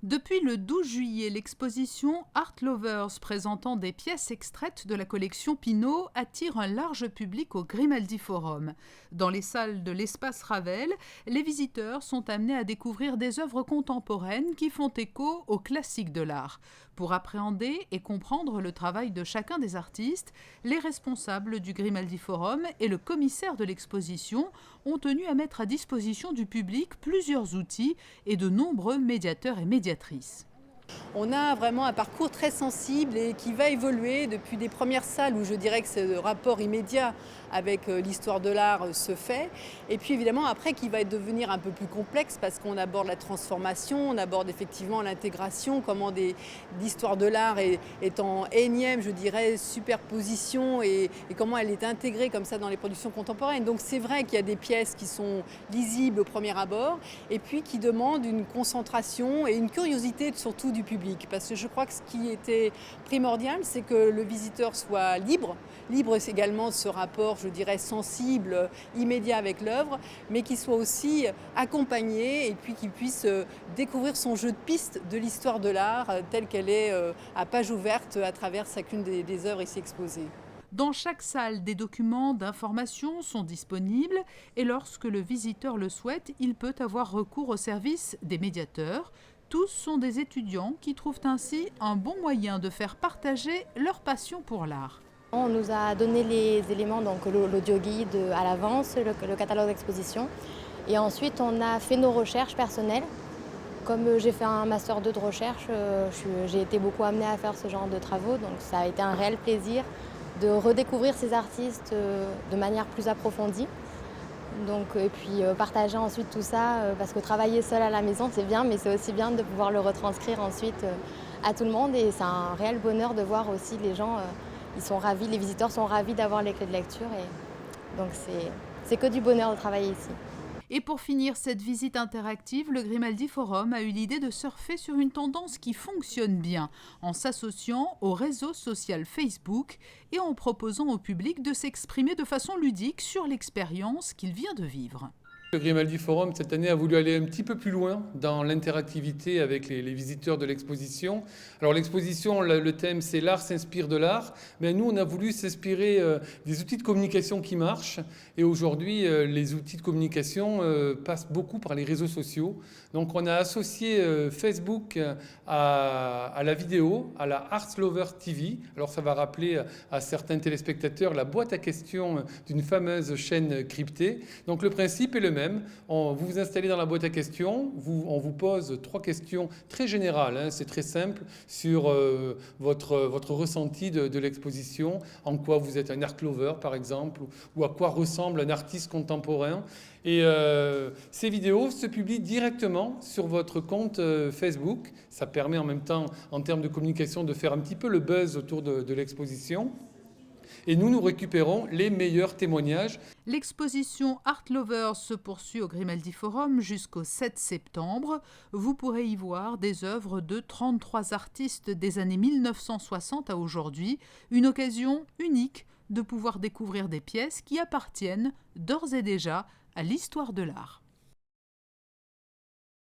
Depuis le 12 juillet, l'exposition Art Lovers présentant des pièces extraites de la collection Pinault attire un large public au Grimaldi Forum. Dans les salles de l'espace Ravel, les visiteurs sont amenés à découvrir des œuvres contemporaines qui font écho aux classiques de l'art. Pour appréhender et comprendre le travail de chacun des artistes, les responsables du Grimaldi Forum et le commissaire de l'exposition ont tenu à mettre à disposition du public plusieurs outils et de nombreux médiateurs et médiatrices. On a vraiment un parcours très sensible et qui va évoluer depuis des premières salles où je dirais que ce rapport immédiat avec l'histoire de l'art se fait. Et puis évidemment après qui va devenir un peu plus complexe parce qu'on aborde la transformation, on aborde effectivement l'intégration, comment l'histoire de l'art est en énième, je dirais, superposition et comment elle est intégrée comme ça dans les productions contemporaines. Donc c'est vrai qu'il y a des pièces qui sont lisibles au premier abord et puis qui demandent une concentration et une curiosité surtout du public, parce que je crois que ce qui était primordial, c'est que le visiteur soit libre également de ce rapport, je dirais, sensible, immédiat avec l'œuvre, mais qu'il soit aussi accompagné et puis qu'il puisse découvrir son jeu de piste de l'histoire de l'art telle qu'elle est à page ouverte à travers chacune des œuvres ici exposées. Dans chaque salle, des documents d'information sont disponibles et lorsque le visiteur le souhaite, il peut avoir recours au service des médiateurs. Tous sont des étudiants qui trouvent ainsi un bon moyen de faire partager leur passion pour l'art. On nous a donné les éléments, donc l'audio-guide à l'avance, le catalogue d'exposition. Et ensuite, on a fait nos recherches personnelles. Comme j'ai fait un master 2 de recherche, j'ai été beaucoup amenée à faire ce genre de travaux. Donc ça a été un réel plaisir de redécouvrir ces artistes de manière plus approfondie. Donc, et puis partager ensuite tout ça, parce que travailler seul à la maison c'est bien, mais c'est aussi bien de pouvoir le retranscrire ensuite à tout le monde. Et c'est un réel bonheur de voir aussi les gens, ils sont ravis, les visiteurs sont ravis d'avoir les clés de lecture. Et donc c'est que du bonheur de travailler ici. Et pour finir cette visite interactive, le Grimaldi Forum a eu l'idée de surfer sur une tendance qui fonctionne bien, en s'associant au réseau social Facebook et en proposant au public de s'exprimer de façon ludique sur l'expérience qu'il vient de vivre. Le Grimaldi Forum, cette année, a voulu aller un petit peu plus loin dans l'interactivité avec les visiteurs de l'exposition. Alors l'exposition, le thème, c'est l'art s'inspire de l'art. Mais nous, on a voulu s'inspirer des outils de communication qui marchent. Et aujourd'hui, les outils de communication passent beaucoup par les réseaux sociaux. Donc on a associé Facebook à la vidéo, à la Art Lovers TV. Alors ça va rappeler à certains téléspectateurs la boîte à questions d'une fameuse chaîne cryptée. Donc le principe est le même. Vous vous installez dans la boîte à questions, on vous pose 3 questions très générales, hein, c'est très simple, sur votre ressenti de l'exposition, en quoi vous êtes un art lover par exemple, ou à quoi ressemble un artiste contemporain. Et ces vidéos se publient directement sur votre compte Facebook. Ça permet en même temps, en termes de communication, de faire un petit peu le buzz autour de l'exposition. Et nous récupérons les meilleurs témoignages. L'exposition Art Lovers se poursuit au Grimaldi Forum jusqu'au 7 septembre. Vous pourrez y voir des œuvres de 33 artistes des années 1960 à aujourd'hui. Une occasion unique de pouvoir découvrir des pièces qui appartiennent d'ores et déjà à l'histoire de l'art.